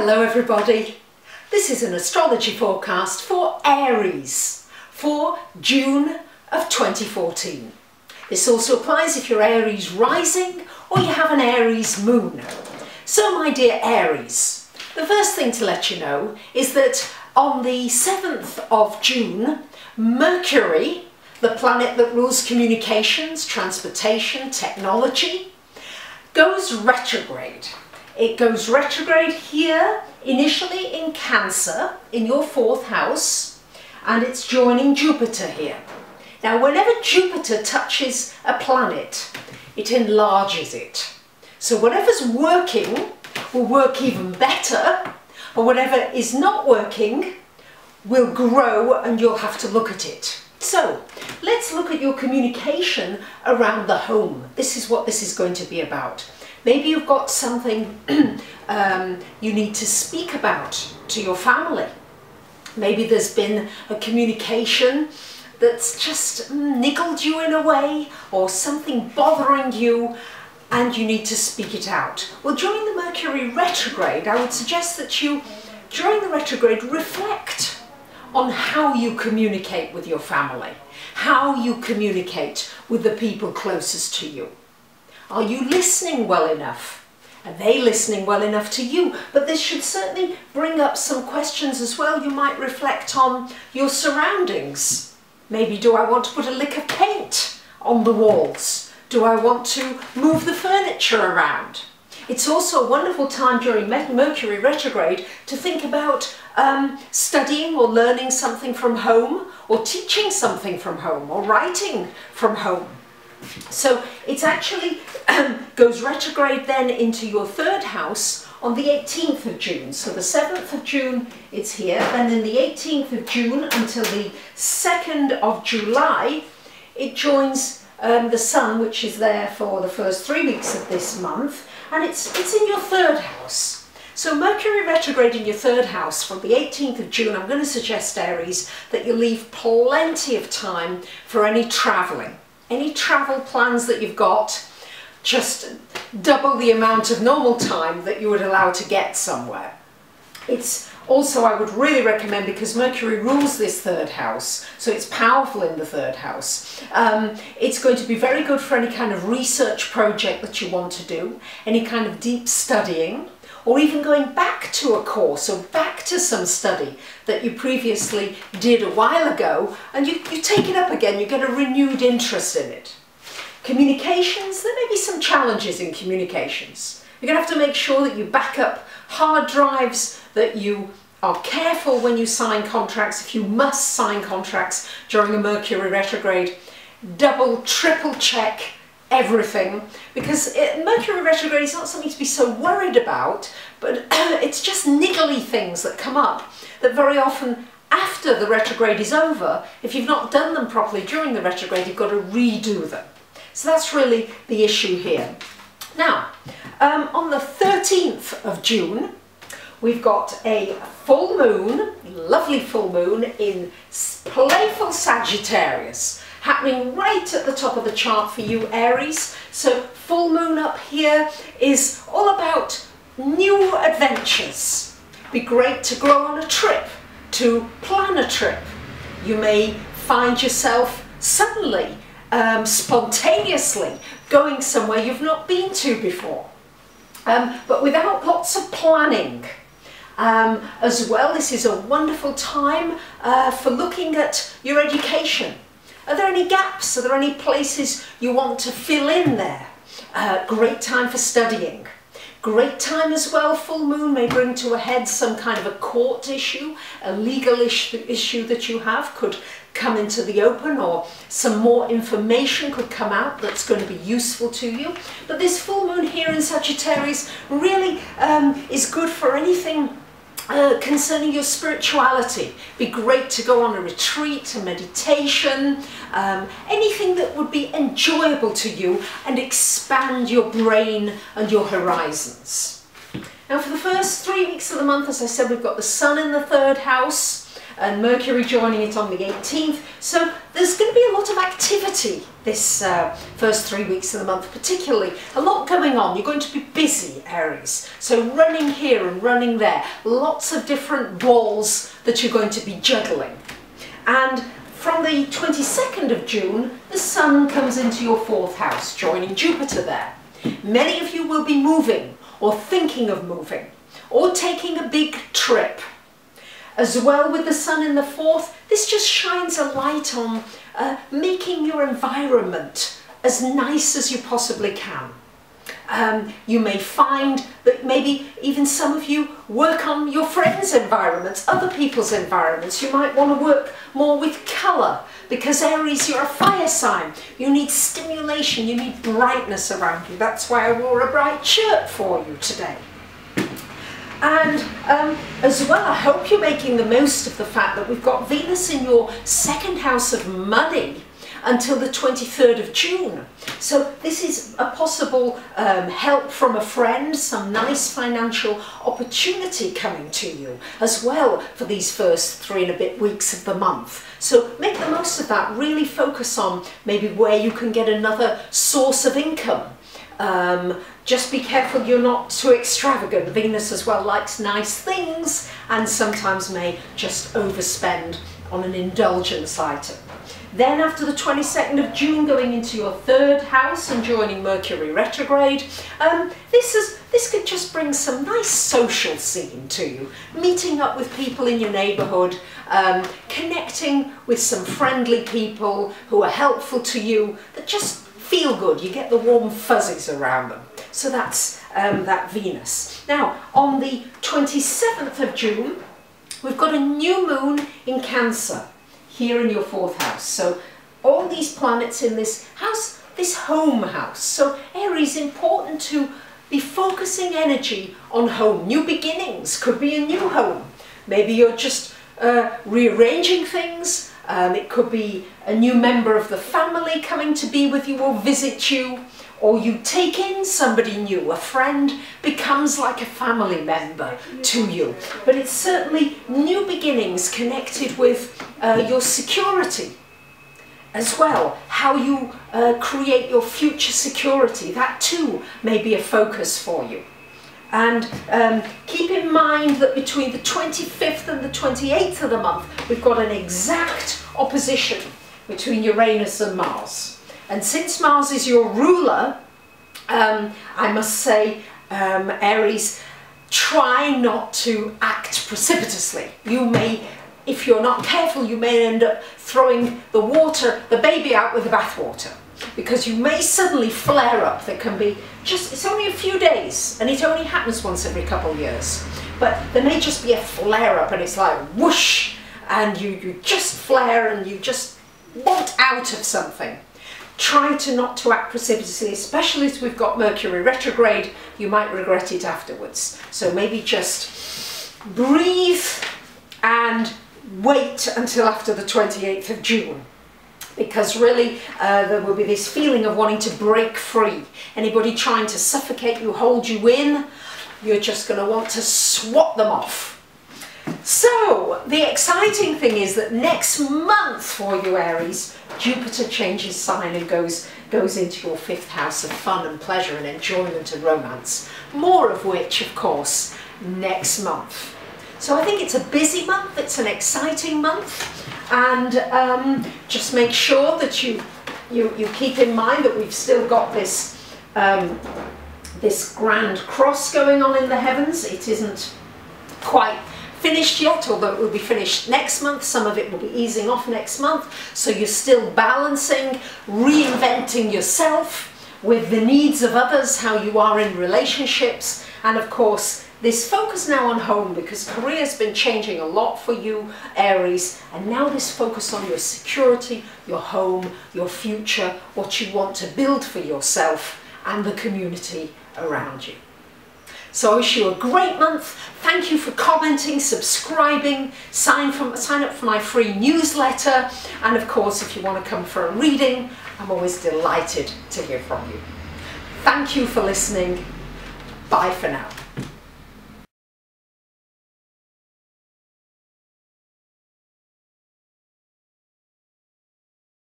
Hello everybody, this is an astrology forecast for Aries for June of 2014. This also applies if you're Aries rising or you have an Aries moon. So my dear Aries, the first thing to let you know is that on the 7th of June, Mercury, the planet that rules communications, transportation, technology, goes retrograde. It goes retrograde here, initially in Cancer, in your 4th house, and it's joining Jupiter here. Now, whenever Jupiter touches a planet, it enlarges it. So whatever's working will work even better, or whatever is not working will grow and you'll have to look at it. So let's look at your communication around the home. This is what this is going to be about. Maybe you've got something you need to speak about to your family. Maybe there's been a communication that's just niggled you in a way, or something bothering you and you need to speak it out. Well, during the Mercury retrograde, I would suggest that you, during the retrograde, reflect on how you communicate with your family, how you communicate with the people closest to you. Are you listening well enough? Are they listening well enough to you? But this should certainly bring up some questions as well. You might reflect on your surroundings. Maybe, do I want to put a lick of paint on the walls? Do I want to move the furniture around? It's also a wonderful time during Mercury retrograde to think about studying or learning something from home, or teaching something from home, or writing from home. So it actually goes retrograde then into your 3rd house on the 18th of June. So the 7th of June it's here, then in the 18th of June until the 2nd of July it joins the Sun, which is there for the first 3 weeks of this month, and it's in your 3rd house. So Mercury retrograde in your 3rd house from the 18th of June, I'm going to suggest, Aries, that you leave plenty of time for any travelling. Any travel plans that you've got, just double the amount of normal time that you would allow to get somewhere. It's also, I would really recommend, because Mercury rules this 3rd house, so it's powerful in the 3rd house. It's going to be very good for any kind of research project that you want to do, any kind of deep studying, or even going back to a course or back to some study that you previously did a while ago, and you take it up again, you get a renewed interest in it. Communications, there may be some challenges in communications. You're going to have to make sure that you back up hard drives, that you are careful when you sign contracts. If you must sign contracts during a Mercury retrograde, double, triple check everything, because Mercury retrograde is not something to be so worried about, but it's just niggly things that come up that very often after the retrograde is over, if you've not done them properly during the retrograde, you've got to redo them. So that's really the issue here. Now, on the 13th of June, we've got a full moon, lovely full moon in playful Sagittarius, happening right at the top of the chart for you, Aries. So full moon up here is all about new adventures. Be great to go on a trip, to plan a trip. You may find yourself suddenly, spontaneously going somewhere you've not been to before, but without lots of planning. As well, this is a wonderful time for looking at your education. Are there any gaps? Are there any places you want to fill in there? Great time for studying. Great time as well, full moon may bring to a head some kind of a court issue, a legal issue that you have could come into the open, or some more information could come out that's going to be useful to you. But this full moon here in Sagittarius really is good for anything concerning your spirituality. Be great to go on a retreat, a meditation, anything that would be enjoyable to you and expand your brain and your horizons. Now, for the first 3 weeks of the month, as I said, we've got the Sun in the 3rd house, and Mercury joining it on the 18th. So there's going to be a lot of activity this first 3 weeks of the month, particularly. A lot going on. You're going to be busy, Aries. So running here and running there. Lots of different balls that you're going to be juggling. And from the 22nd of June, the Sun comes into your 4th house, joining Jupiter there. Many of you will be moving or thinking of moving or taking a big trip. As well, with the Sun in the 4th, this just shines a light on making your environment as nice as you possibly can. You may find that maybe even some of you work on your friends' environments, other people's environments. You might want to work more with colour, because Aries, you're a fire sign. You need stimulation, you need brightness around you. That's why I wore a bright shirt for you today. And as well, I hope you're making the most of the fact that we've got Venus in your 2nd house of money until the 23rd of June. So this is a possible help from a friend, some nice financial opportunity coming to you as well for these first 3 and a bit weeks of the month. So make the most of that. Really focus on maybe where you can get another source of income. Just be careful you're not too extravagant. Venus as well likes nice things and sometimes may just overspend on an indulgence item. Then after the 22nd of June, going into your 3rd house and joining Mercury retrograde, this could just bring some nice social scene to you. Meeting up with people in your neighbourhood, connecting with some friendly people who are helpful to you, that just feel good. You get the warm fuzzies around them. So that's that Venus. Now, on the 27th of June, we've got a new moon in Cancer, here in your 4th house. So all these planets in this house, this home house. So Aries, important to be focusing energy on home. New beginnings, could be a new home. Maybe you're just rearranging things. It could be a new member of the family coming to be with you or visit you, or you take in somebody new. A friend becomes like a family member to you. But it's certainly new beginnings connected with your security as well. How you create your future security. That too may be a focus for you. And keep in mind that between the 25th and the 28th of the month, we've got an exact opposition between Uranus and Mars. And since Mars is your ruler, I must say, Aries, try not to act precipitously. You may, if you're not careful, you may end up throwing the baby out with the bathwater, because you may suddenly flare up. There can be it's only a few days, and it only happens once every couple of years. But there may just be a flare up, and it's like whoosh, and you just flare and you just want out of something. Try not to act precipitously, especially as we've got Mercury retrograde. You might regret it afterwards. So maybe just breathe and wait until after the 28th of June. Because really there will be this feeling of wanting to break free. Anybody trying to suffocate you, hold you in, you're just going to want to swat them off. So the exciting thing is that next month for you, Aries, Jupiter changes sign and goes into your 5th house of fun and pleasure and enjoyment and romance. More of which, of course, next month. So I think it's a busy month, it's an exciting month, and just make sure that you keep in mind that we've still got this this grand cross going on in the heavens. It isn't quite finished yet, although it will be finished next month. Some of it will be easing off next month. So you're still balancing, reinventing yourself with the needs of others, how you are in relationships, and of course this focus now on home, because career's been changing a lot for you, Aries, and now this focus on your security, your home, your future, what you want to build for yourself and the community around you. So I wish you a great month. Thank you for commenting, subscribing, sign up for my free newsletter, and of course if you want to come for a reading, I'm always delighted to hear from you. Thank you for listening. Bye for now.